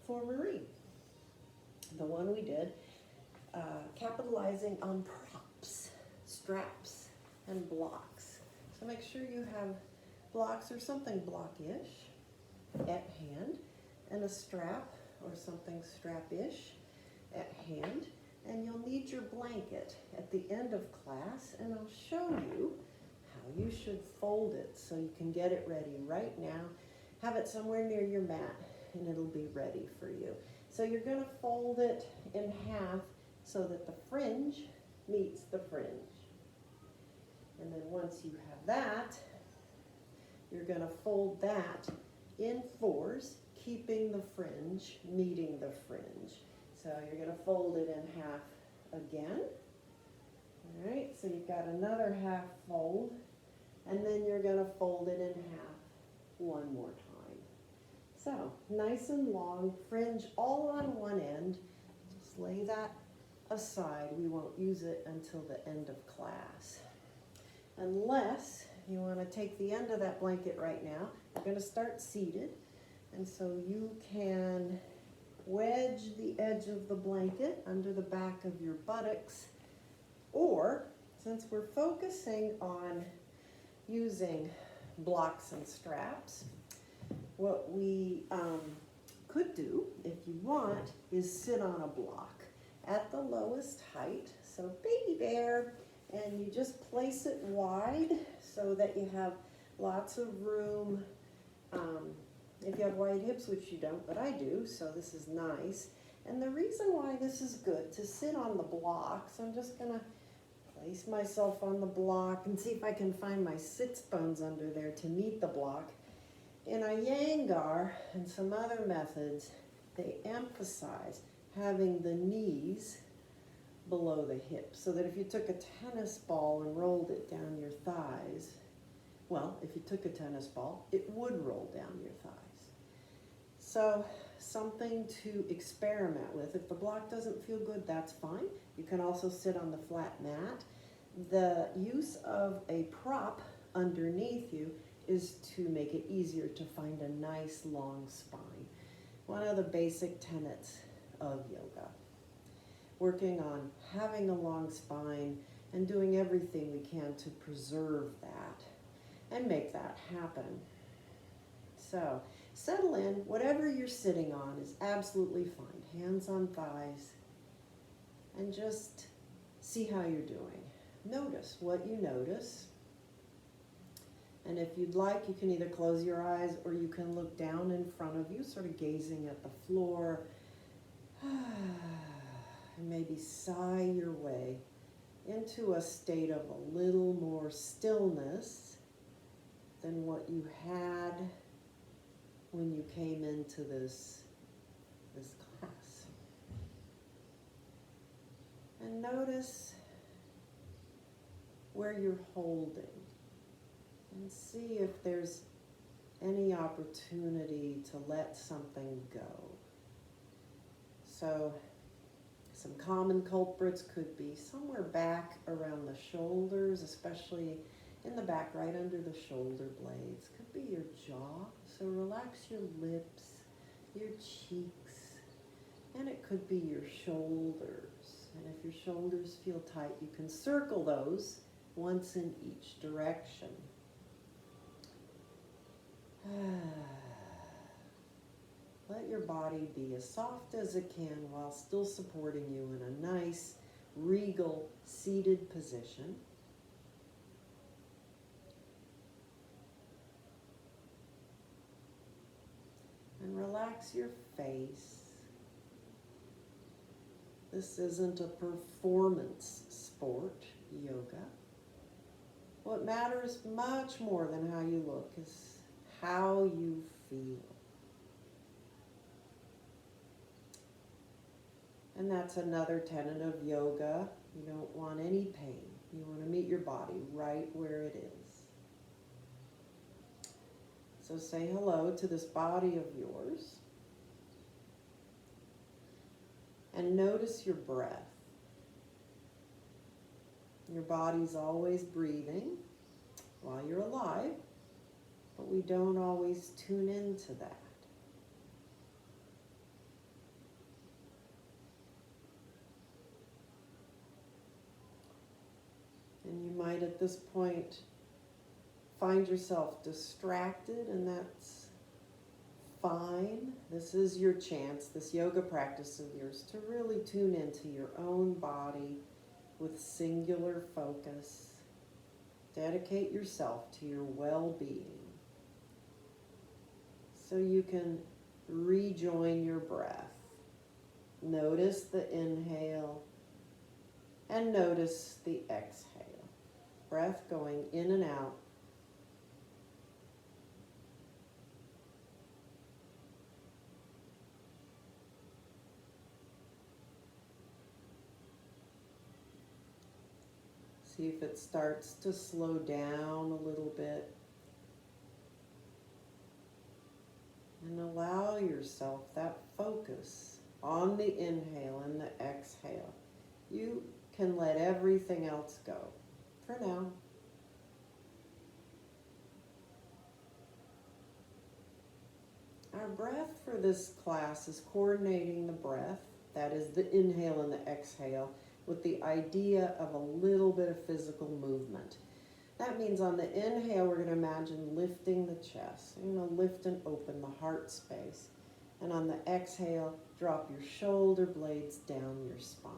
for Marie, the one we did, capitalizing on props, straps, and blocks. So make sure you have blocks or something block-ish at hand, and a strap or something strap-ish at hand. And you'll need your blanket at the end of class, and I'll show you how you should fold it so you can get it ready right now. Have it somewhere near your mat, and it'll be ready for you. So you're going to fold it in half so that the fringe meets the fringe. And then once you have that, you're going to fold that in fours, keeping the fringe meeting the fringe. So you're going to fold it in half again. All right, so you've got another half fold, and then you're going to fold it in half one more time. So nice and long, fringe all on one end. Just lay that aside. We won't use it until the end of class. Unless you want to take the end of that blanket right now. You're going to start seated, and so you can wedge the edge of the blanket under the back of your buttocks, or since we're focusing on using blocks and straps, what we could do, if you want, is sit on a block at the lowest height. So baby bear, and you just place it wide so that you have lots of room. If you have wide hips, which you don't, but I do, so this is nice. And the reason why this is good to sit on the block, so I'm just gonna place myself on the block and see if I can find my sits bones under there to meet the block. In Iyengar and some other methods, they emphasize having the knees below the hips, so that if you took a tennis ball and rolled it down your thighs, well, if you took a tennis ball, it would roll down your thighs. So something to experiment with. If the block doesn't feel good, that's fine. You can also sit on the flat mat. The use of a prop underneath you is to make it easier to find a nice long spine. One of the basic tenets of yoga. Working on having a long spine and doing everything we can to preserve that and make that happen. So settle in. Whatever you're sitting on is absolutely fine. Hands on thighs, and just see how you're doing. Notice what you notice. And if you'd like, you can either close your eyes or you can look down in front of you, sort of gazing at the floor. And maybe sigh your way into a state of a little more stillness than what you had when you came into this class. And notice where you're holding, and see if there's any opportunity to let something go. So some common culprits could be somewhere back around the shoulders, especially in the back, right under the shoulder blades. Could be your jaw, so relax your lips, your cheeks, and it could be your shoulders. And if your shoulders feel tight, you can circle those once in each direction. Let your body be as soft as it can while still supporting you in a nice, regal, seated position. And relax your face. This isn't a performance sport, yoga. What matters much more than how you look is how you feel. And that's another tenet of yoga. You don't want any pain. You want to meet your body right where it is. So say hello to this body of yours. And notice your breath. Your body's always breathing while you're alive, but we don't always tune into that. And you might at this point find yourself distracted, and that's fine. This is your chance, this yoga practice of yours, to really tune into your own body with singular focus. Dedicate yourself to your well-being so you can rejoin your breath. Notice the inhale and notice the exhale. Breath going in and out. See if it starts to slow down a little bit. And allow yourself that focus on the inhale and the exhale. You can let everything else go for now. Our breath for this class is coordinating the breath, that is the inhale and the exhale, with the idea of a little bit of physical movement. That means on the inhale, we're going to imagine lifting the chest. You're going to lift and open the heart space. And on the exhale, drop your shoulder blades down your spine.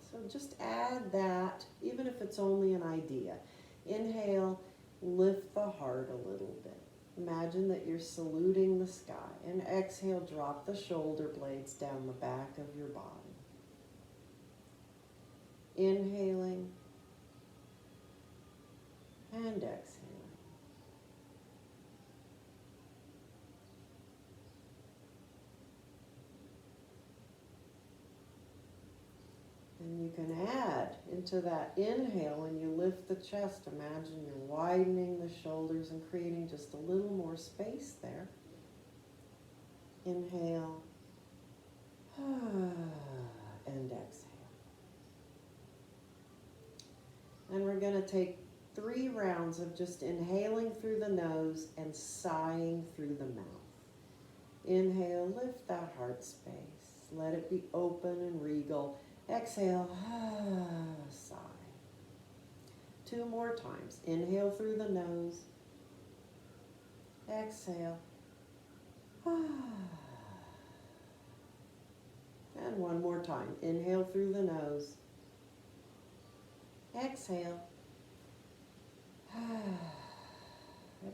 So just add that, even if it's only an idea. Inhale, lift the heart a little bit. Imagine that you're saluting the sky. And exhale, drop the shoulder blades down the back of your body. Inhaling and exhaling. And you can add into that inhale when you lift the chest. Imagine you're widening the shoulders and creating just a little more space there. Inhale and exhale. And we're going to take 3 rounds of just inhaling through the nose and sighing through the mouth. Inhale, lift that heart space. Let it be open and regal. Exhale, sigh. 2 more times. Inhale through the nose. Exhale. And 1 more time. Inhale through the nose. Exhale. And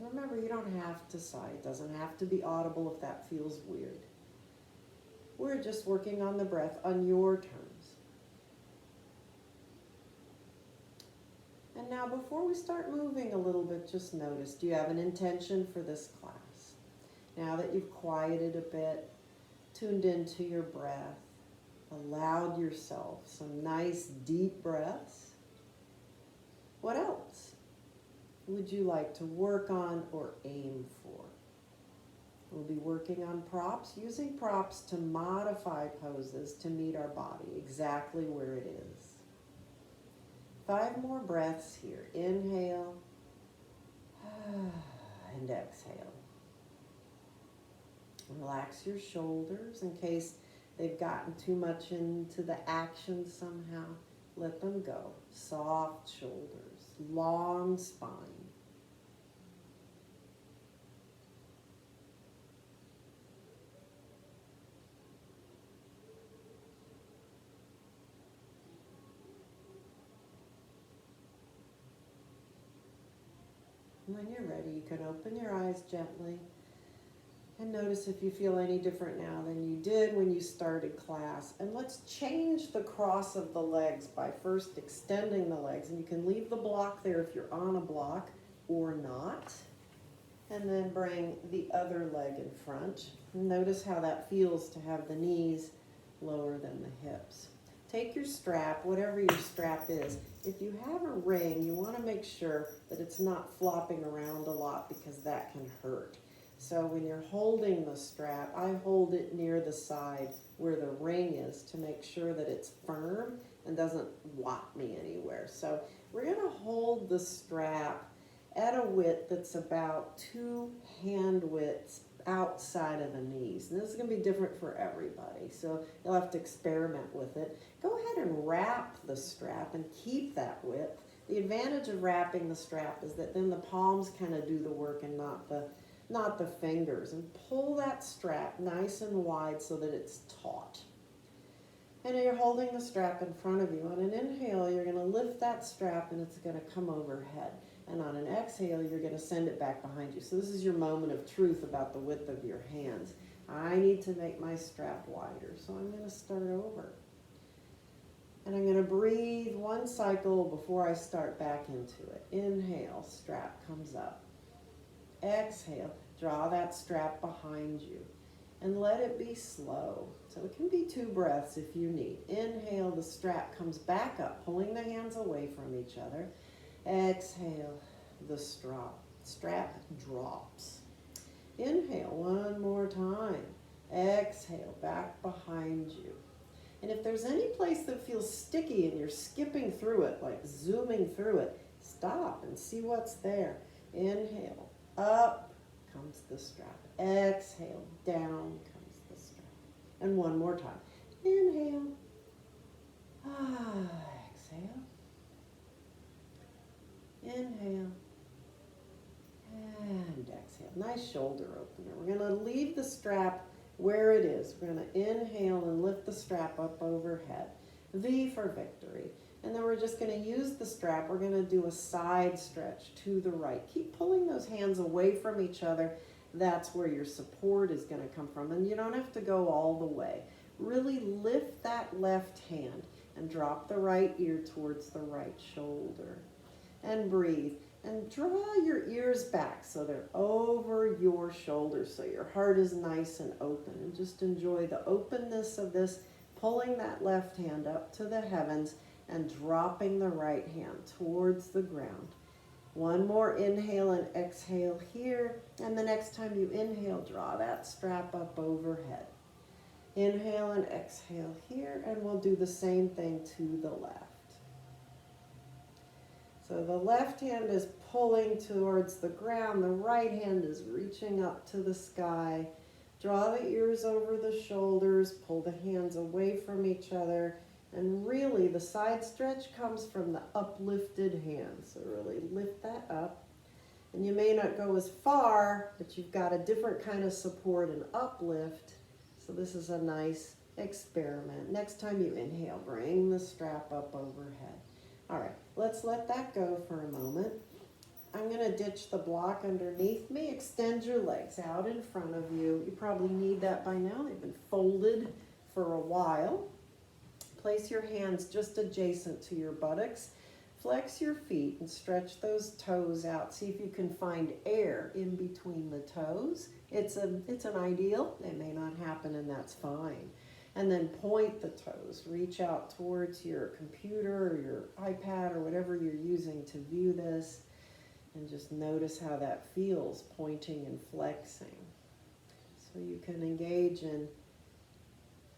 remember, you don't have to sigh. It doesn't have to be audible if that feels weird. We're just working on the breath on your terms. And now before we start moving a little bit, just notice, do you have an intention for this class? Now that you've quieted a bit, tuned into your breath, allowed yourself some nice deep breaths, what else would you like to work on or aim for? We'll be working on props, using props to modify poses to meet our body exactly where it is. 5 more breaths here. Inhale and exhale. Relax your shoulders in case they've gotten too much into the action somehow. Let them go. Soft shoulders, long spine. When you're ready, you can open your eyes gently and notice if you feel any different now than you did when you started class. And let's change the cross of the legs by first extending the legs. And you can leave the block there if you're on a block or not. And then bring the other leg in front. Notice how that feels to have the knees lower than the hips. Take your strap, whatever your strap is. If you have a ring, you want to make sure that it's not flopping around a lot because that can hurt. So when you're holding the strap, I hold it near the side where the ring is to make sure that it's firm and doesn't whop me anywhere. So we're going to hold the strap at a width that's about 2 hand widths outside of the knees. And this is going to be different for everybody, so you'll have to experiment with it. Go ahead and wrap the strap and keep that width, The advantage of wrapping the strap is that then the palms kind of do the work and not the fingers. And pull that strap nice and wide so that it's taut. And you're holding the strap in front of you. On an inhale, you're going to lift that strap and it's going to come overhead. And on an exhale, you're going to send it back behind you. So this is your moment of truth about the width of your hands. I need to make my strap wider, so I'm going to start over. And I'm going to breathe one cycle before I start back into it. Inhale, strap comes up. Exhale, draw that strap behind you. And let it be slow. So it can be 2 breaths if you need. Inhale, the strap comes back up, pulling the hands away from each other. Exhale, the strap drops. Inhale one more time. Exhale, back behind you. And if there's any place that feels sticky and you're skipping through it, like zooming through it, stop and see what's there. Inhale, up comes the strap. Exhale, down comes the strap. And one more time. Inhale. Exhale. Inhale. And exhale. Nice shoulder opener. We're going to leave the strap where it is. We're going to inhale and lift the strap up overhead. V for victory. And then we're just going to use the strap. We're going to do a side stretch to the right. Keep pulling those hands away from each other. That's where your support is going to come from. And you don't have to go all the way. Really lift that left hand and drop the right ear towards the right shoulder. And breathe. And draw your ears back so they're over your shoulders so your heart is nice and open. And just enjoy the openness of this, pulling that left hand up to the heavens and dropping the right hand towards the ground. One more inhale and exhale here. And the next time you inhale, draw that strap up overhead. Inhale and exhale here, and we'll do the same thing to the left. So the left hand is pulling towards the ground, the right hand is reaching up to the sky. Draw the ears over the shoulders, pull the hands away from each other, and really the side stretch comes from the uplifted hands. So really lift that up. And you may not go as far, but you've got a different kind of support and uplift. So this is a nice experiment. Next time you inhale, bring the strap up overhead. All right, let's let that go for a moment. I'm going to ditch the block underneath me. Extend your legs out in front of you. You probably need that by now. They've been folded for a while. Place your hands just adjacent to your buttocks. Flex your feet and stretch those toes out. See if you can find air in between the toes. It's an ideal. It may not happen, and that's fine. And then point the toes. Reach out towards your computer or your iPad or whatever you're using to view this. And just notice how that feels, pointing and flexing. So you can engage in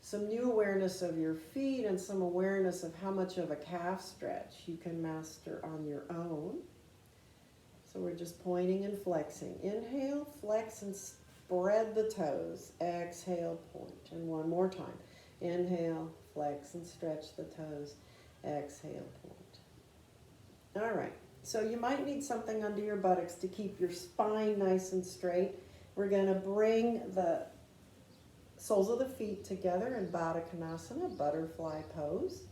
some new awareness of your feet and some awareness of how much of a calf stretch you can master on your own. So we're just pointing and flexing. Inhale, flex and spread the toes. Exhale, point. And one more time. Inhale, flex and stretch the toes. Exhale, point. All right. So you might need something under your buttocks to keep your spine nice and straight. We're going to bring the soles of the feet together in Baddha Konasana, butterfly pose.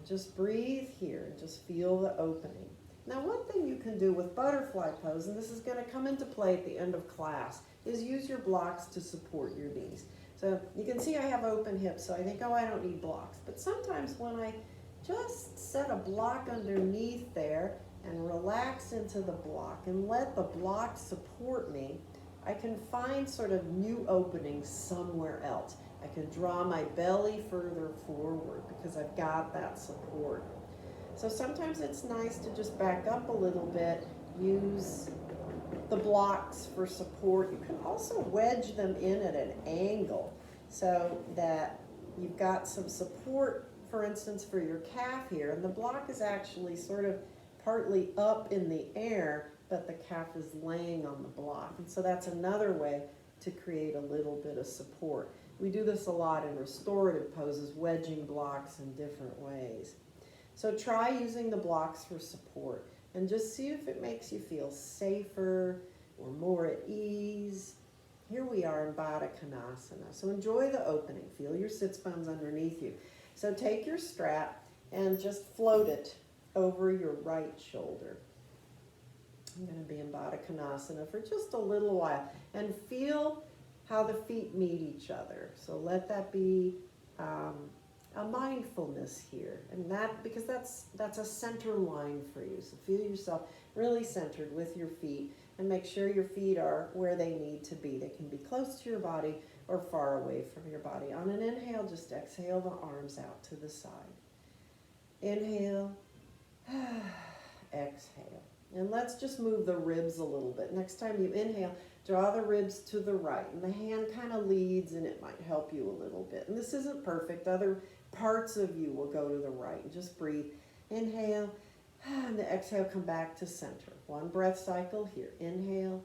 Just breathe here and just feel the opening. Now, one thing you can do with butterfly pose, and this is going to come into play at the end of class, is use your blocks to support your knees. So you can see I have open hips, so I think, oh, I don't need blocks. But sometimes when I just set a block underneath there and relax into the block and let the block support me, I can find sort of new openings somewhere else. I can draw my belly further forward because I've got that support. So sometimes it's nice to just back up a little bit, use the blocks for support. You can also wedge them in at an angle so that you've got some support, for instance, for your calf here. And the block is actually sort of partly up in the air, but the calf is laying on the block. And so that's another way to create a little bit of support. We do this a lot in restorative poses, wedging blocks in different ways. So try using the blocks for support and just see if it makes you feel safer or more at ease. Here we are in Baddha Konasana. So enjoy the opening. Feel your sits bones underneath you. So take your strap and just float it over your right shoulder. I'm going to be in Baddha Konasana for just a little while and feel how the feet meet each other. So let that be a mindfulness here, and that because that's a center line for you. So feel yourself really centered with your feet, and make sure your feet are where they need to be. They can be close to your body or far away from your body. On an inhale, just exhale the arms out to the side. Inhale, exhale. And let's just move the ribs a little bit. Next time you inhale, draw the ribs to the right, and the hand kind of leads, and it might help you a little bit. And this isn't perfect. Other parts of you will go to the right. And just breathe. Inhale, and the exhale, come back to center. One breath cycle here. Inhale,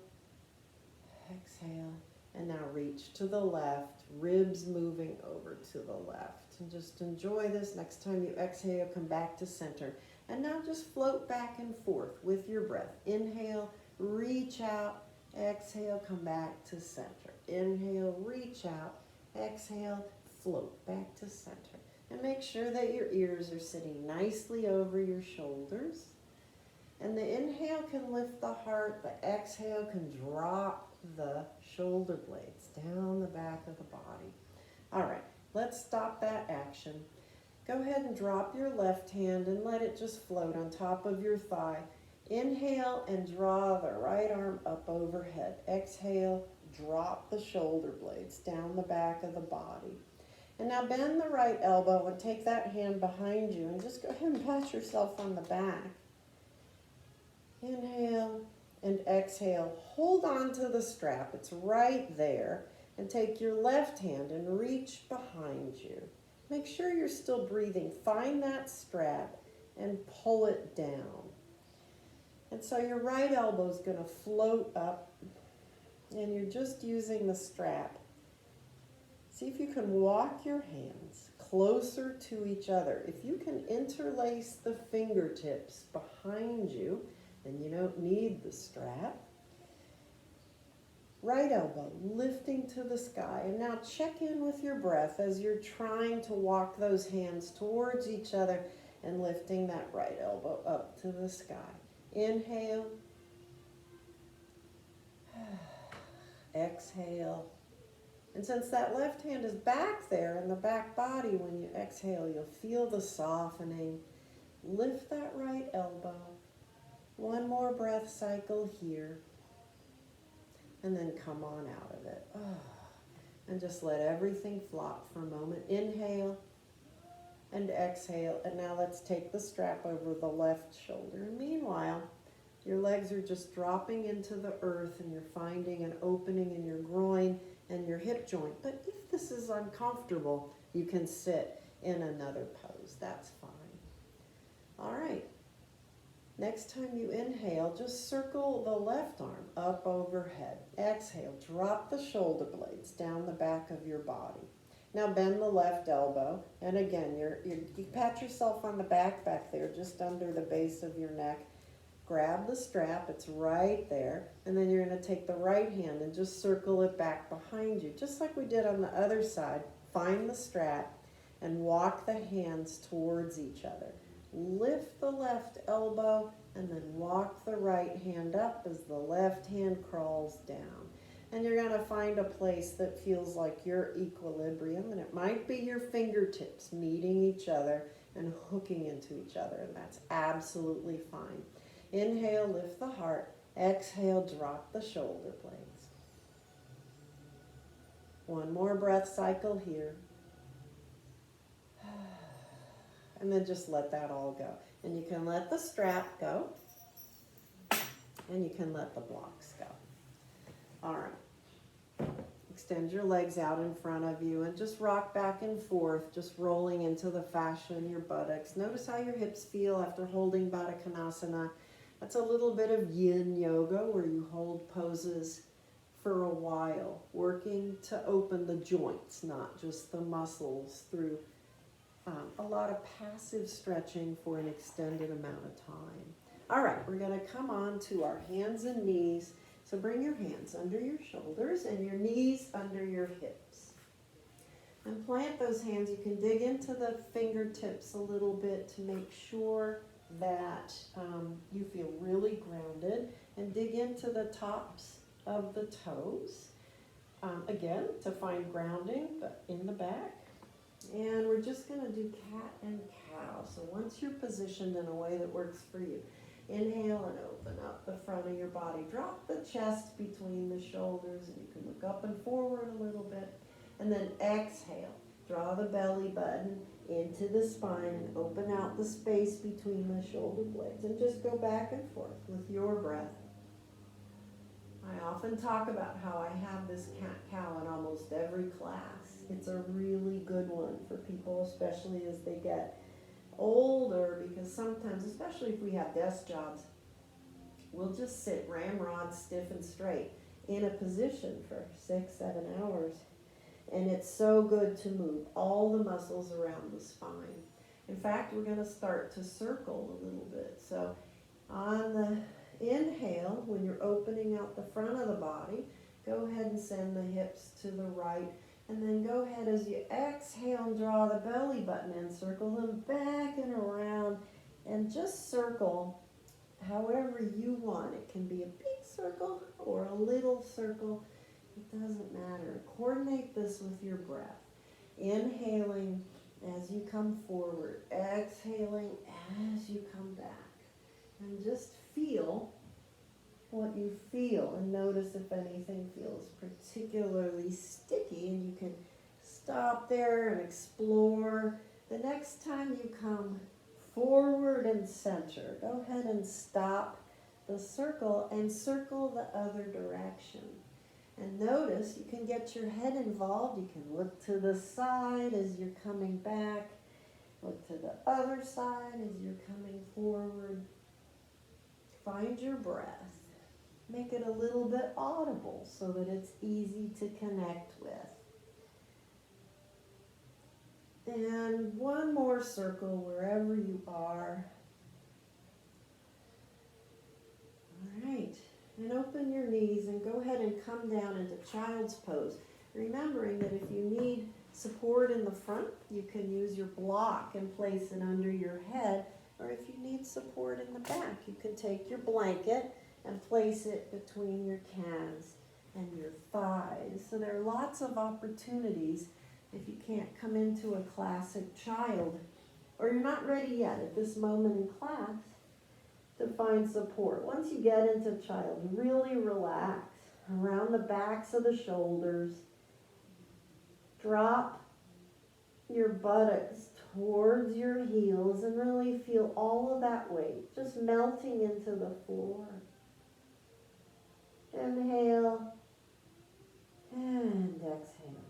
exhale, and now reach to the left, ribs moving over to the left. And just enjoy this. Next time you exhale, come back to center. And now just float back and forth with your breath. Inhale, reach out, exhale, come back to center. Inhale, reach out, exhale, float back to center. And make sure that your ears are sitting nicely over your shoulders. And the inhale can lift the heart, the exhale can drop the shoulder blades down the back of the body. All right, let's stop that action. Go ahead and drop your left hand and let it just float on top of your thigh. Inhale and draw the right arm up overhead. Exhale, drop the shoulder blades down the back of the body. And now bend the right elbow and take that hand behind you and just go ahead and pat yourself on the back. Inhale and exhale. Hold on to the strap. It's right there. And take your left hand and reach behind you. Make sure you're still breathing. Find that strap and pull it down. And so your right elbow is going to float up, and you're just using the strap. See if you can walk your hands closer to each other. If you can interlace the fingertips behind you, then you don't need the strap. Right elbow lifting to the sky. And now check in with your breath as you're trying to walk those hands towards each other and lifting that right elbow up to the sky. Inhale. Exhale. And since that left hand is back there in the back body, when you exhale, you'll feel the softening. Lift that right elbow. One more breath cycle here. And then come on out of it. And just let everything flop for a moment. Inhale and exhale. And now let's take the strap over the left shoulder. And meanwhile, your legs are just dropping into the earth, and you're finding an opening in your groin and your hip joint. But if this is uncomfortable, you can sit in another pose. That's fine. All right. Next time you inhale, just circle the left arm up overhead. Exhale, drop the shoulder blades down the back of your body. Now bend the left elbow, and again, you pat yourself on the back there, just under the base of your neck. Grab the strap, it's right there, and then you're going to take the right hand and just circle it back behind you, just like we did on the other side. Find the strap and walk the hands towards each other. Lift the left elbow and then walk the right hand up as the left hand crawls down. And you're going to find a place that feels like your equilibrium, and it might be your fingertips meeting each other and hooking into each other, and that's absolutely fine. Inhale, lift the heart. Exhale, drop the shoulder blades. One more breath cycle here. And then just let that all go. And you can let the strap go. And you can let the blocks go. All right. Extend your legs out in front of you and just rock back and forth, just rolling into the fascia in your buttocks. Notice how your hips feel after holding Baddha Konasana. That's a little bit of yin yoga where you hold poses for a while, working to open the joints, not just the muscles, through a lot of passive stretching for an extended amount of time. All right, we're going to come on to our hands and knees. So bring your hands under your shoulders and your knees under your hips. And plant those hands. You can dig into the fingertips a little bit to make sure that you feel really grounded. And dig into the tops of the toes. Again, to find grounding, but in the back. And we're just going to do cat and cow. So once you're positioned in a way that works for you, inhale and open up the front of your body. Drop the chest between the shoulders, and you can look up and forward a little bit. And then exhale. Draw the belly button into the spine and open out the space between the shoulder blades. And just go back and forth with your breath. I often talk about how I have this cat-cow in almost every class. It's a really good one for people, especially as they get older, because sometimes, especially if we have desk jobs, we'll just sit ramrod stiff and straight in a position for 6-7 hours. And it's so good to move all the muscles around the spine. In fact, we're going to start to circle a little bit. So on the inhale, when you're opening out the front of the body, go ahead and send the hips to the right. And then go ahead as you exhale and draw the belly button in. Circle them back and around. And just circle however you want. It can be a big circle or a little circle. It doesn't matter. Coordinate this with your breath. Inhaling as you come forward. Exhaling as you come back. And just feel what you feel, and notice if anything feels particularly sticky, and you can stop there and explore. The next time you come forward and center, go ahead and stop the circle and circle the other direction. And notice you can get your head involved. You can look to the side as you're coming back. Look to the other side as you're coming forward. Find your breath. Make it a little bit audible so that it's easy to connect with. And one more circle wherever you are. All right. And open your knees and go ahead and come down into child's pose. Remembering that if you need support in the front, you can use your block and place it under your head. Or if you need support in the back, you can take your blanket and place it between your calves and your thighs. So there are lots of opportunities if you can't come into a classic child, or you're not ready yet at this moment in class to find support. Once you get into child, really relax around the backs of the shoulders. Drop your buttocks towards your heels and really feel all of that weight just melting into the floor. Inhale and exhale.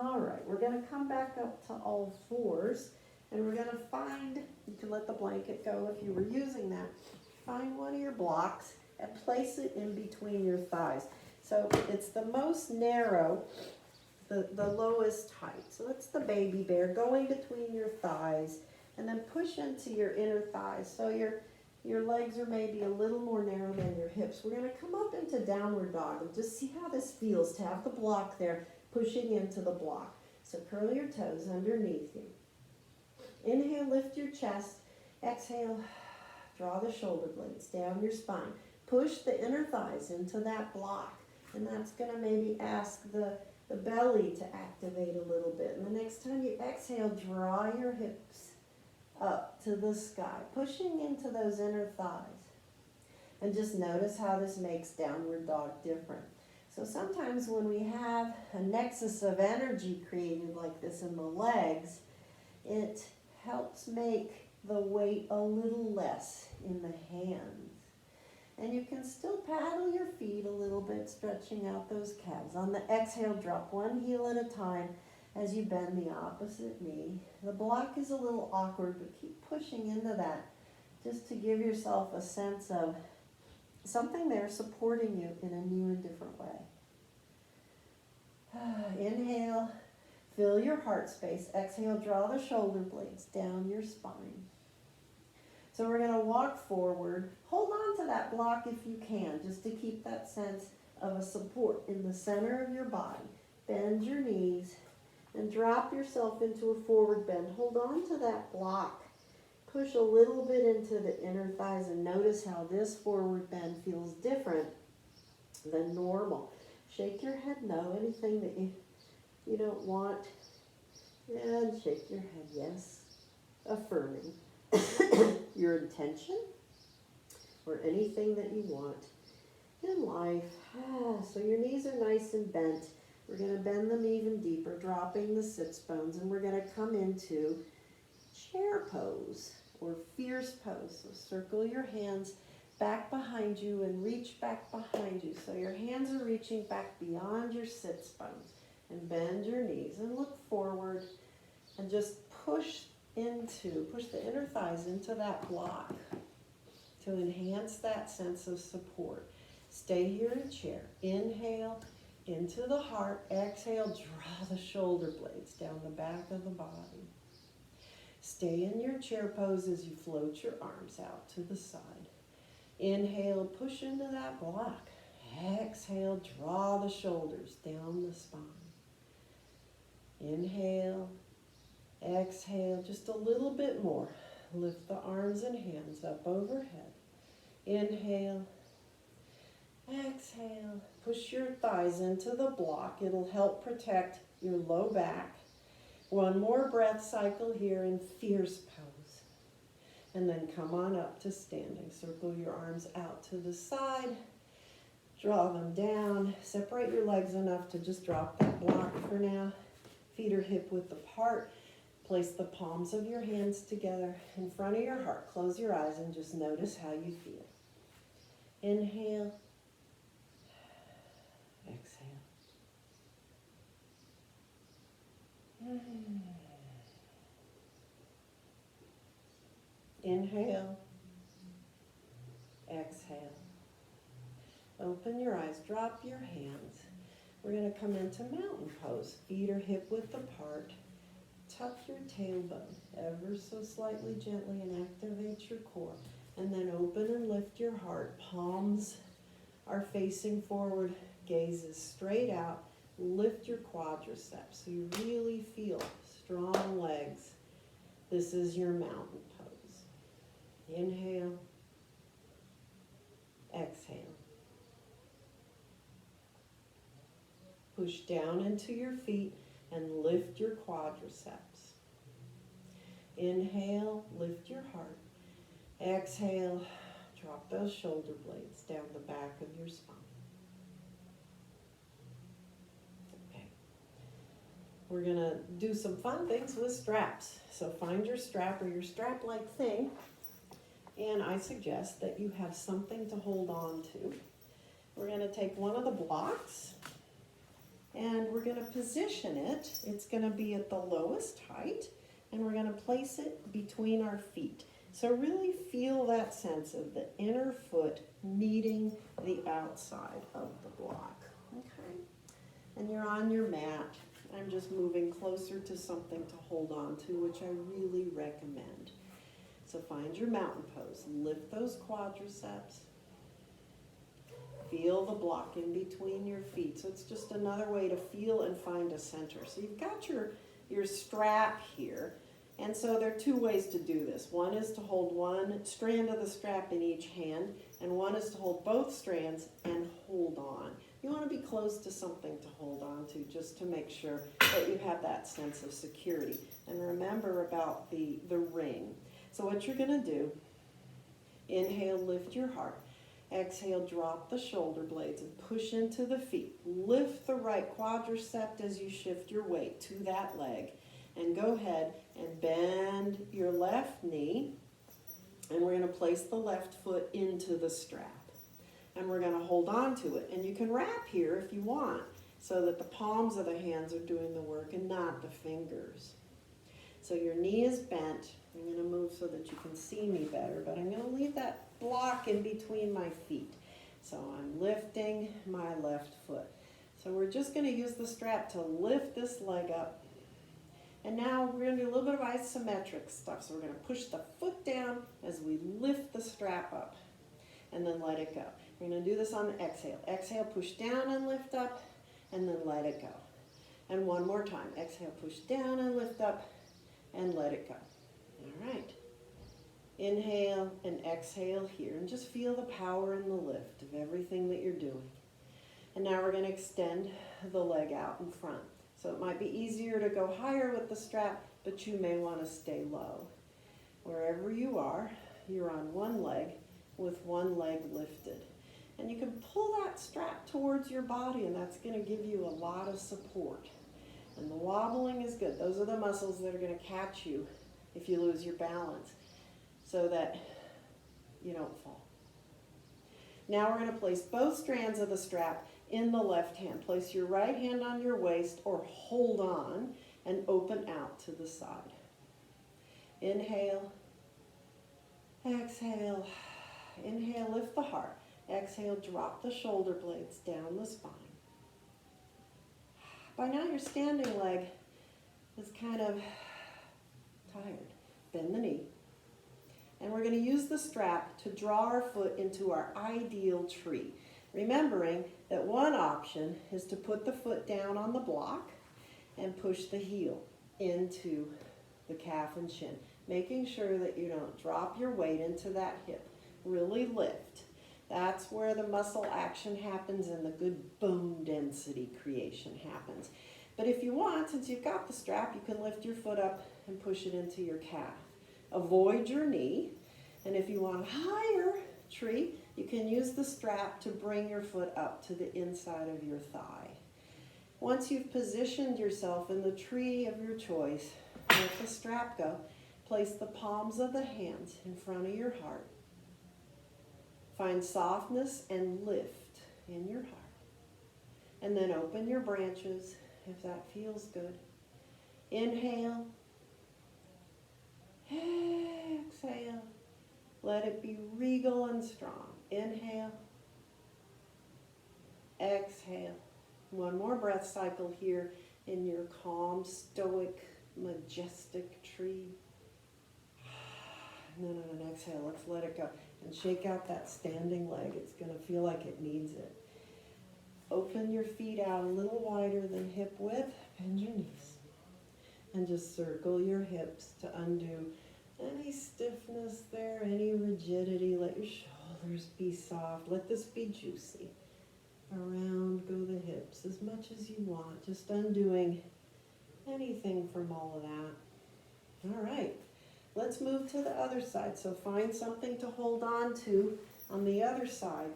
All right, we're going to come back up to all fours, and we're going to find, you can let the blanket go if you were using that, find one of your blocks and place it in between your thighs. So it's the most narrow, the lowest height. So it's the baby bear going between your thighs, and then push into your inner thighs. So your legs are maybe a little more narrow than your hips. We're going to come up into downward dog and just see how this feels to have the block there pushing into the block. So curl your toes underneath you. Inhale, lift your chest. Exhale, draw the shoulder blades down your spine. Push the inner thighs into that block. And that's going to maybe ask the belly to activate a little bit. And the next time you exhale, draw your hips up to the sky, pushing into those inner thighs. And just notice how this makes downward dog different. So sometimes when we have a nexus of energy created like this in the legs, it helps make the weight a little less in the hands. And you can still paddle your feet a little bit, stretching out those calves. On the exhale, drop one heel at a time as you bend the opposite knee. The block is a little awkward, but keep pushing into that just to give yourself a sense of something there supporting you in a new and different way. Inhale, fill your heart space. Exhale, draw the shoulder blades down your spine. So we're going to walk forward. Hold on to that block if you can, just to keep that sense of a support in the center of your body. Bend your knees and drop yourself into a forward bend. Hold on to that block. Push a little bit into the inner thighs and notice how this forward bend feels different than normal. Shake your head no. Anything that you don't want. And shake your head yes. Affirming your intention or anything that you want in life. So your knees are nice and bent. We're going to bend them even deeper, dropping the sits bones, and we're going to come into chair pose or fierce pose. So circle your hands back behind you and reach back behind you. So your hands are reaching back beyond your sits bones, and bend your knees and look forward and just push the inner thighs into that block to enhance that sense of support. Stay here in chair. Inhale into the heart. Exhale, draw the shoulder blades down the back of the body. Stay in your chair pose as you float your arms out to the side. Inhale, push into that block. Exhale, draw the shoulders down the spine. Inhale, exhale, just a little bit more. Lift the arms and hands up overhead. Inhale, exhale. Push your thighs into the block. It'll help protect your low back. One more breath cycle here in fierce pose. And then come on up to standing. Circle your arms out to the side. Draw them down. Separate your legs enough to just drop that block for now. Feet are hip width apart. Place the palms of your hands together in front of your heart. Close your eyes and just notice how you feel. Inhale. Exhale. Inhale. Exhale. Open your eyes. Drop your hands. We're going to come into mountain pose. Feet are hip width apart. Tuck your tailbone ever so slightly gently and activate your core. And then open and lift your heart. Palms are facing forward. Gaze is straight out. Lift your quadriceps so you really feel strong legs. This is your mountain pose. Inhale. Exhale. Push down into your feet and lift your quadriceps. Inhale, lift your heart. Exhale, drop those shoulder blades down the back of your spine. Okay. We're going to do some fun things with straps. So find your strap or your strap-like thing, and I suggest that you have something to hold on to. We're going to take one of the blocks, and we're going to position it. It's going to be at the lowest height, and we're going to place it between our feet. So really feel that sense of the inner foot meeting the outside of the block. Okay? And you're on your mat. I'm just moving closer to something to hold on to, which I really recommend. So find your mountain pose. Lift those quadriceps. Feel the block in between your feet. So it's just another way to feel and find a center. So you've got your strap here. And so there are two ways to do this. One is to hold one strand of the strap in each hand, and one is to hold both strands and hold on. You want to be close to something to hold on to just to make sure that you have that sense of security. And remember about the ring. So what you're going to do, inhale, lift your heart. Exhale, drop the shoulder blades and push into the feet. Lift the right quadricep as you shift your weight to that leg. And go ahead and bend your left knee. And we're going to place the left foot into the strap. And we're going to hold on to it. And you can wrap here if you want, so that the palms of the hands are doing the work and not the fingers. So your knee is bent. I'm going to move so that you can see me better, but I'm going to leave that block in between my feet. So I'm lifting my left foot. So we're just going to use the strap to lift this leg up. And now we're going to do a little bit of isometric stuff. So we're going to push the foot down as we lift the strap up and then let it go. We're going to do this on the exhale. Exhale, push down and lift up and then let it go. And one more time. Exhale, push down and lift up and let it go. All right. Inhale and exhale here, and just feel the power and the lift of everything that you're doing. And now we're going to extend the leg out in front. So it might be easier to go higher with the strap, but you may want to stay low. Wherever you are, you're on one leg with one leg lifted. And you can pull that strap towards your body, and that's going to give you a lot of support. And the wobbling is good. Those are the muscles that are going to catch you if you lose your balance, so that you don't fall. Now we're going to place both strands of the strap in the left hand. Place your right hand on your waist or hold on and open out to the side. Inhale, exhale. Inhale, lift the heart. Exhale, drop the shoulder blades down the spine. By now your standing leg is kind of tired. Bend the knee. And we're going to use the strap to draw our foot into our ideal tree. Remembering that one option is to put the foot down on the block and push the heel into the calf and shin, making sure that you don't drop your weight into that hip. Really lift. That's where the muscle action happens and the good bone density creation happens. But if you want, since you've got the strap, you can lift your foot up and push it into your calf. Avoid your knee. And if you want a higher tree, you can use the strap to bring your foot up to the inside of your thigh. Once you've positioned yourself in the tree of your choice, let the strap go. Place the palms of the hands in front of your heart. Find softness and lift in your heart. And then open your branches if that feels good. Inhale. Exhale. Let it be regal and strong. Inhale. Exhale. One more breath cycle here in your calm, stoic, majestic tree. And then on an exhale, let's let it go. And shake out that standing leg. It's going to feel like it needs it. Open your feet out a little wider than hip width. Bend your knees. And just circle your hips to undo any stiffness there, any rigidity. Let your shoulders be soft. Let this be juicy. Around go the hips as much as you want. Just undoing anything from all of that. All right. Let's move to the other side. So find something to hold on to on the other side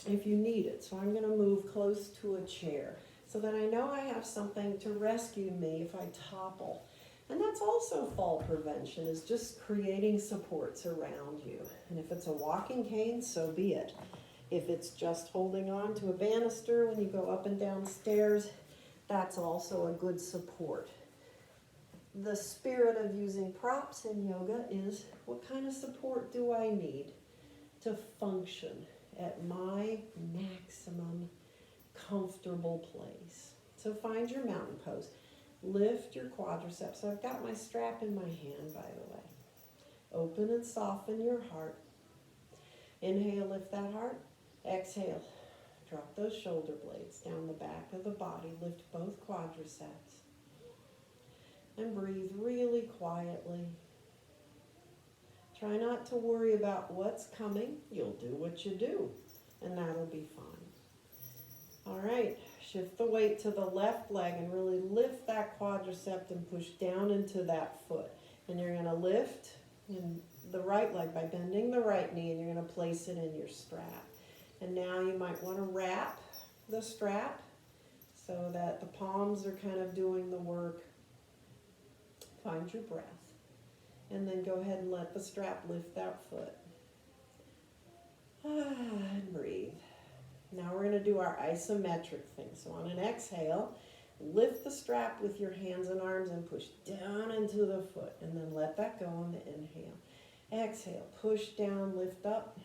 if you need it. So I'm going to move close to a chair so that I know I have something to rescue me if I topple. And that's also fall prevention, is just creating supports around you. And if it's a walking cane, so be it. If it's just holding on to a banister when you go up and down stairs, that's also a good support. The spirit of using props in yoga is, what kind of support do I need to function at my maximum comfortable place? So find your mountain pose. Lift your quadriceps. So I've got my strap in my hand, by the way. Open and soften your heart. Inhale, lift that heart. Exhale, drop those shoulder blades down the back of the body. Lift both quadriceps. And breathe really quietly. Try not to worry about what's coming. You'll do what you do, and that'll be fine. All right, shift the weight to the left leg and really lift that quadricep and push down into that foot. And you're going to lift in the right leg by bending the right knee, and you're going to place it in your strap. And now you might want to wrap the strap so that the palms are kind of doing the work. Find your breath. And then go ahead and let the strap lift that foot. And breathe. Now we're going to do our isometric thing. So on an exhale, lift the strap with your hands and arms and push down into the foot. And then let that go on the inhale. Exhale, push down, lift up.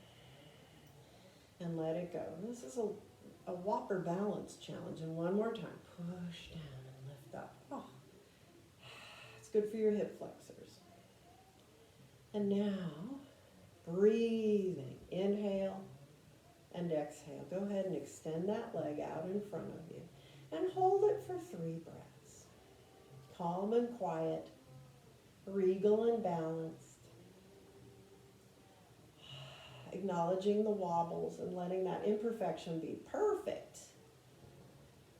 and let it go. And this is a Whopper balance challenge. And one more time, push down and lift up. Oh, it's good for your hip flexors. And now, breathing, inhale and exhale. Go ahead and extend that leg out in front of you and hold it for 3 breaths. Calm and quiet, regal and balanced. Acknowledging the wobbles and letting that imperfection be perfect.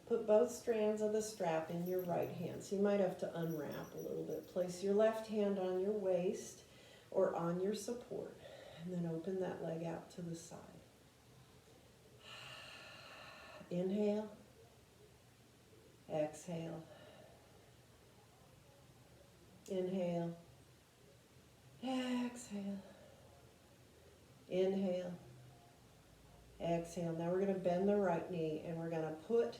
Put both strands of the strap in your right hand. So you might have to unwrap a little bit. Place your left hand on your waist or on your support, and then open that leg out to the side. Inhale, exhale, inhale, exhale, inhale, exhale. Now we're going to bend the right knee and we're going to put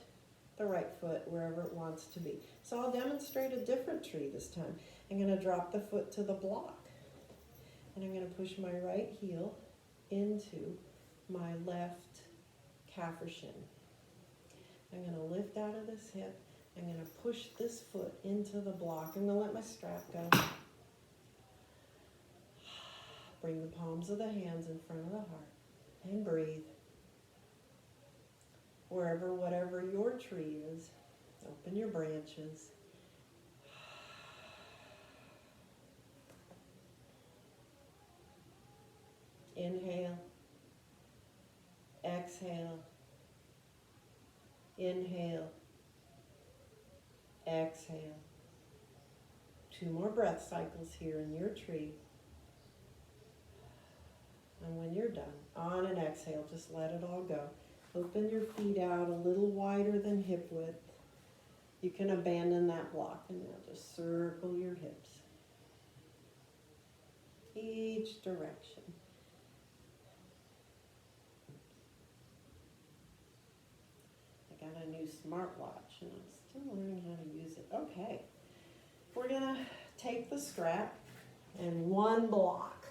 the right foot wherever it wants to be. So I'll demonstrate a different tree this time. I'm going to drop the foot to the block. And I'm going to push my right heel into my left calf or shin. I'm going to lift out of this hip. I'm going to push this foot into the block. I'm going to let my strap go. Bring the palms of the hands in front of the heart and breathe. Wherever, whatever your tree is, open your branches. Inhale, exhale, inhale, exhale. 2 more breath cycles here in your tree. And when you're done, on an exhale, just let it all go. Open your feet out a little wider than hip width. You can abandon that block and now just circle your hips. Each direction. I got a new smartwatch and I'm still learning how to use it. Okay, we're gonna take the strap and 1 block.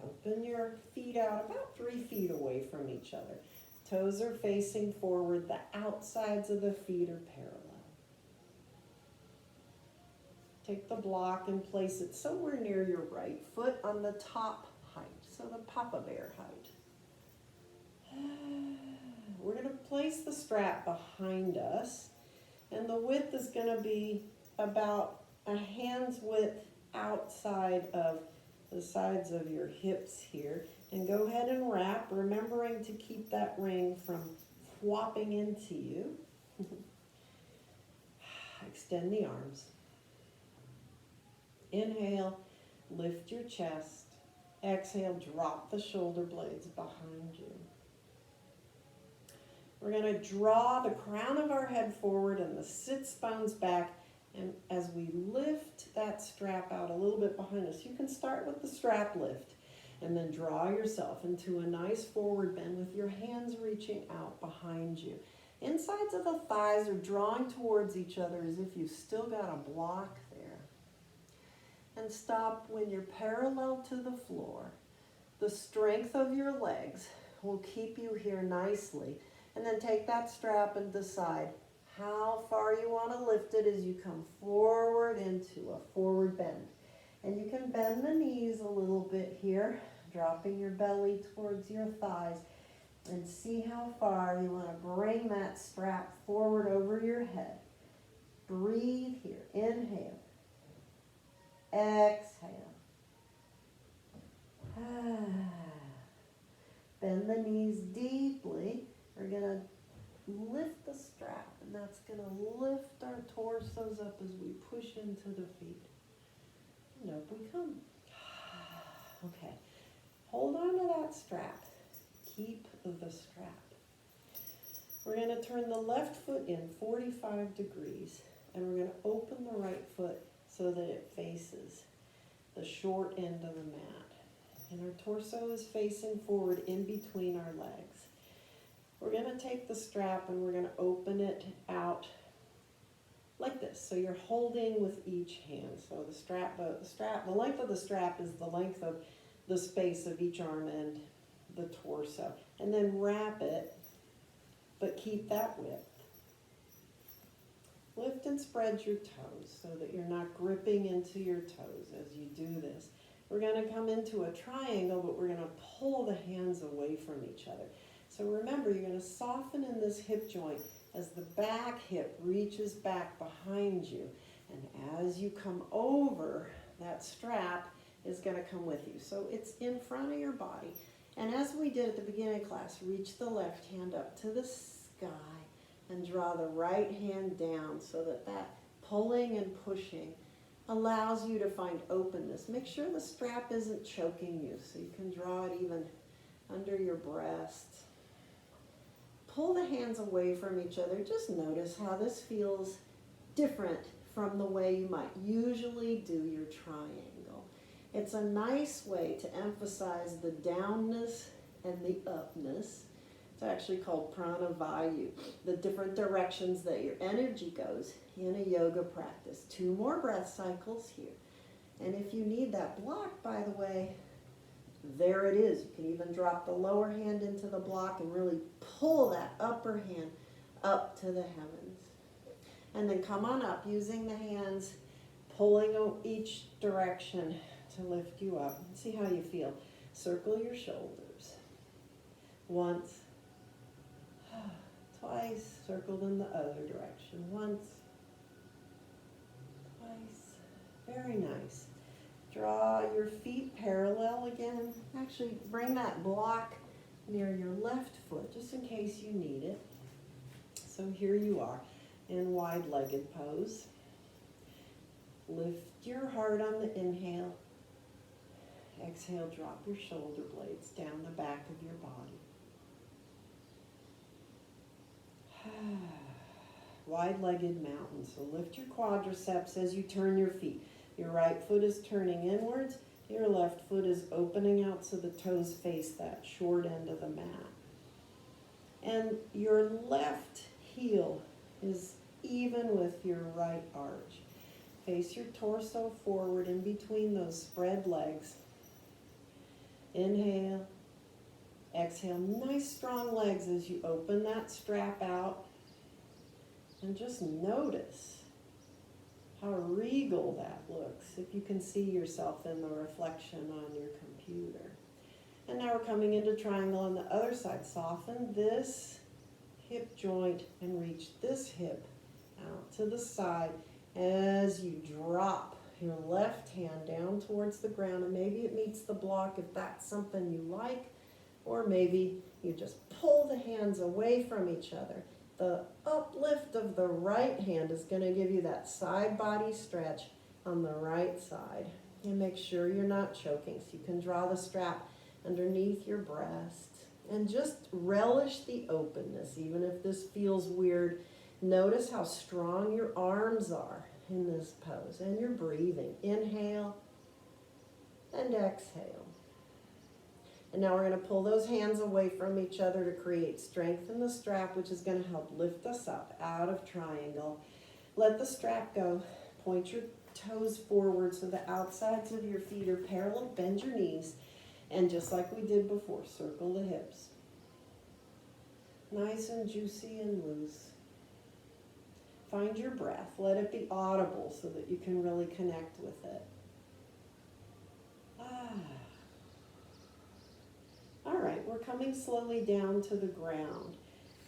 Open your feet out about 3 feet away from each other. Toes are facing forward. The outsides of the feet are parallel. Take the block and place it somewhere near your right foot on the top height, so the Papa Bear height. We're going to place the strap behind us, and the width is going to be about a hand's width outside of the sides of your hips here. And go ahead and wrap, remembering to keep that ring from flopping into you. Extend the arms. Inhale, lift your chest. Exhale, drop the shoulder blades behind you. We're going to draw the crown of our head forward and the sits bones back. And as we lift that strap out a little bit behind us, you can start with the strap lift and then draw yourself into a nice forward bend with your hands reaching out behind you. Insides of the thighs are drawing towards each other as if you've still got a block there. And stop when you're parallel to the floor. The strength of your legs will keep you here nicely. And then take that strap and decide how far you want to lift it as you come forward into a forward bend. And you can bend the knees a little bit here, dropping your belly towards your thighs, and see how far you want to bring that strap forward over your head. Breathe here. Inhale. Exhale. Bend the knees deeply. We're going to lift the strap, and that's going to lift our torsos up as we push into the feet. And up we come. Okay. Hold on to that strap. Keep the strap. We're going to turn the left foot in 45 degrees, and we're going to open the right foot so that it faces the short end of the mat. And our torso is facing forward in between our legs. We're going to take the strap and we're going to open it out like this. So you're holding with each hand. So the length of the strap is the length of the space of each arm and the torso. And then wrap it, but keep that width. Lift and spread your toes so that you're not gripping into your toes as you do this. We're going to come into a triangle, but we're going to pull the hands away from each other. So remember, you're going to soften in this hip joint as the back hip reaches back behind you. And as you come over, that strap is going to come with you. So it's in front of your body. And as we did at the beginning of class, reach the left hand up to the sky and draw the right hand down so that that pulling and pushing allows you to find openness. Make sure the strap isn't choking you, so you can draw it even under your breast. Pull the hands away from each other. Just notice how this feels different from the way you might usually do your triangle. It's a nice way to emphasize the downness and the upness. It's actually called pranavayu, the different directions that your energy goes in a yoga practice. 2 more breath cycles here. And if you need that block, by the way, there it is. You can even drop the lower hand into the block and really pull that upper hand up to the heavens. And then come on up using the hands, pulling each direction to lift you up. See how you feel. Circle your shoulders. Once. Twice. Circled in the other direction. Once. Twice. Very nice. Draw your feet parallel again. Actually, bring that block near your left foot, just in case you need it. So here you are in wide-legged pose. Lift your heart on the inhale. Exhale, drop your shoulder blades down the back of your body. Wide-legged mountain. So lift your quadriceps as you turn your feet. Your right foot is turning inwards. Your left foot is opening out so the toes face that short end of the mat. And your left heel is even with your right arch. Face your torso forward in between those spread legs. Inhale. Exhale. Nice strong legs as you open that strap out. And just notice how regal that looks, if you can see yourself in the reflection on your computer. And now we're coming into triangle on the other side. Soften this hip joint and reach this hip out to the side as you drop your left hand down towards the ground. And maybe it meets the block if that's something you like, or maybe you just pull the hands away from each other. The uplift of the right hand is going to give you that side body stretch on the right side. And make sure you're not choking. So you can draw the strap underneath your breast. And just relish the openness, even if this feels weird. Notice how strong your arms are in this pose. And you're breathing. Inhale and exhale. And now we're going to pull those hands away from each other to create strength in the strap, which is going to help lift us up out of triangle. Let the strap go. Point your toes forward so the outsides of your feet are parallel. Bend your knees. And just like we did before, circle the hips. Nice and juicy and loose. Find your breath. Let it be audible so that you can really connect with it. All right, we're coming slowly down to the ground.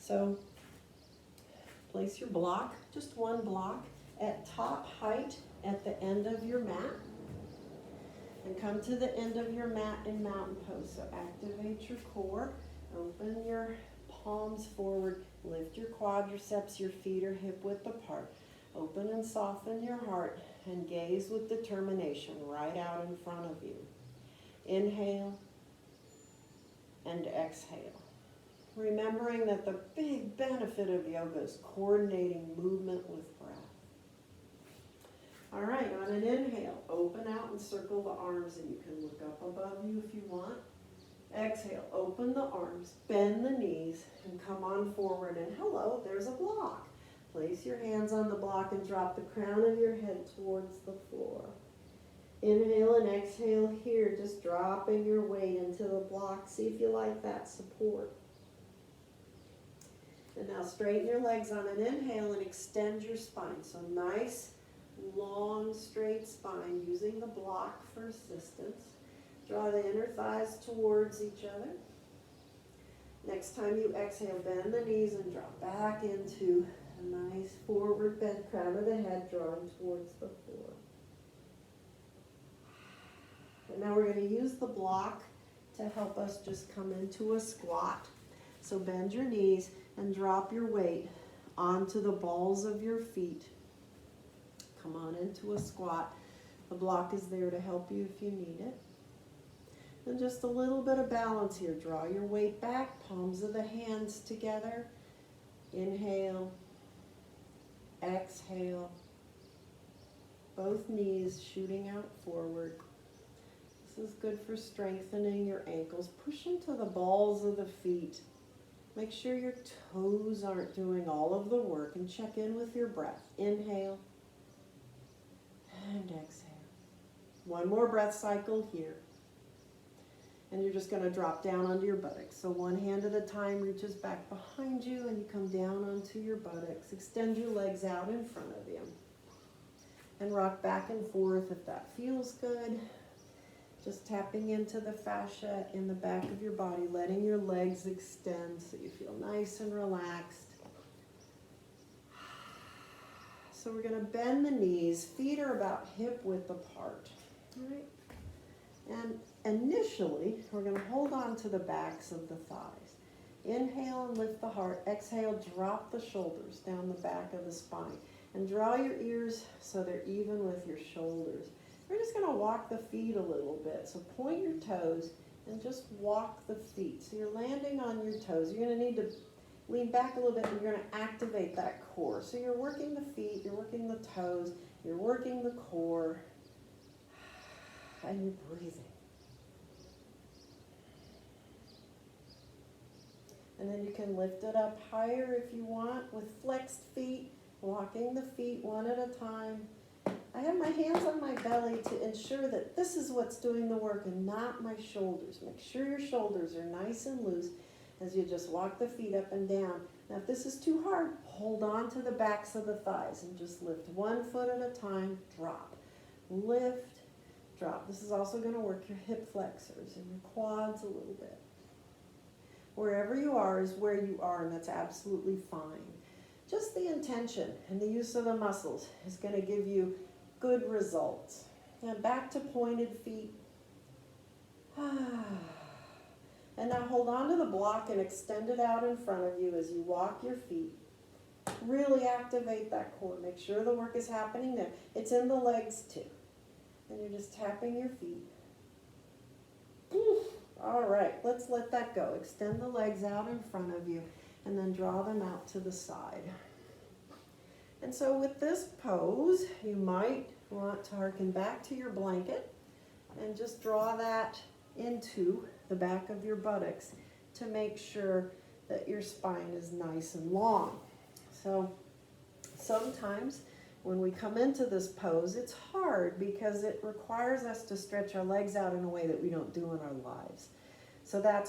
So place your block, just one block, at top height at the end of your mat. And come to the end of your mat in mountain pose. So activate your core, open your palms forward, lift your quadriceps, your feet are hip width apart. Open and soften your heart and gaze with determination right out in front of you. Inhale and exhale. Remembering that the big benefit of yoga is coordinating movement with breath. All right, on an inhale, open out and circle the arms, and you can look up above you if you want. Exhale, open the arms, bend the knees, and come on forward. And hello, there's a block. Place your hands on the block and drop the crown of your head towards the floor. Inhale and exhale here, just dropping your weight into the block. See if you like that support. And now straighten your legs on an inhale and extend your spine. So nice, long, straight spine using the block for assistance. Draw the inner thighs towards each other. Next time you exhale, bend the knees and drop back into a nice forward bend, crown of the head drawing towards the floor. And now we're going to use the block to help us just come into a squat. So bend your knees and drop your weight onto the balls of your feet. Come on into a squat. The block is there to help you if you need it. And just a little bit of balance here. Draw your weight back, palms of the hands together. Inhale, exhale. Both knees shooting out forward. This is good for strengthening your ankles. Push into the balls of the feet. Make sure your toes aren't doing all of the work, and check in with your breath. Inhale and exhale. One more breath cycle here. And you're just going to drop down onto your buttocks. So one hand at a time reaches back behind you and you come down onto your buttocks. Extend your legs out in front of you. And rock back and forth if that feels good. Just tapping into the fascia in the back of your body, letting your legs extend so you feel nice and relaxed. So we're going to bend the knees. Feet are about hip width apart. All right? And initially, we're going to hold on to the backs of the thighs. Inhale and lift the heart. Exhale, drop the shoulders down the back of the spine. And draw your ears so they're even with your shoulders. We're just going to walk the feet a little bit. So point your toes and just walk the feet. So you're landing on your toes. You're going to need to lean back a little bit and you're going to activate that core. So you're working the feet, you're working the toes, you're working the core. And you're breathing. And then you can lift it up higher if you want with flexed feet, walking the feet one at a time. I have my hands on my belly to ensure that this is what's doing the work and not my shoulders. Make sure your shoulders are nice and loose as you just walk the feet up and down. Now if this is too hard, hold on to the backs of the thighs and just lift one foot at a time, drop. Lift. Drop. This is also going to work your hip flexors and your quads a little bit. Wherever you are is where you are, and that's absolutely fine. Just the intention and the use of the muscles is going to give you good results. Now back to pointed feet. And now hold on to the block and extend it out in front of you as you walk your feet. Really activate that core. Make sure the work is happening there. It's in the legs too. And you're just tapping your feet. All right, let's let that go. Extend the legs out in front of you and then draw them out to the side. And so with this pose, you might want to harken back to your blanket and just draw that into the back of your buttocks to make sure that your spine is nice and long. So sometimes when we come into this pose, it's hard because it requires us to stretch our legs out in a way that we don't do in our lives. So that's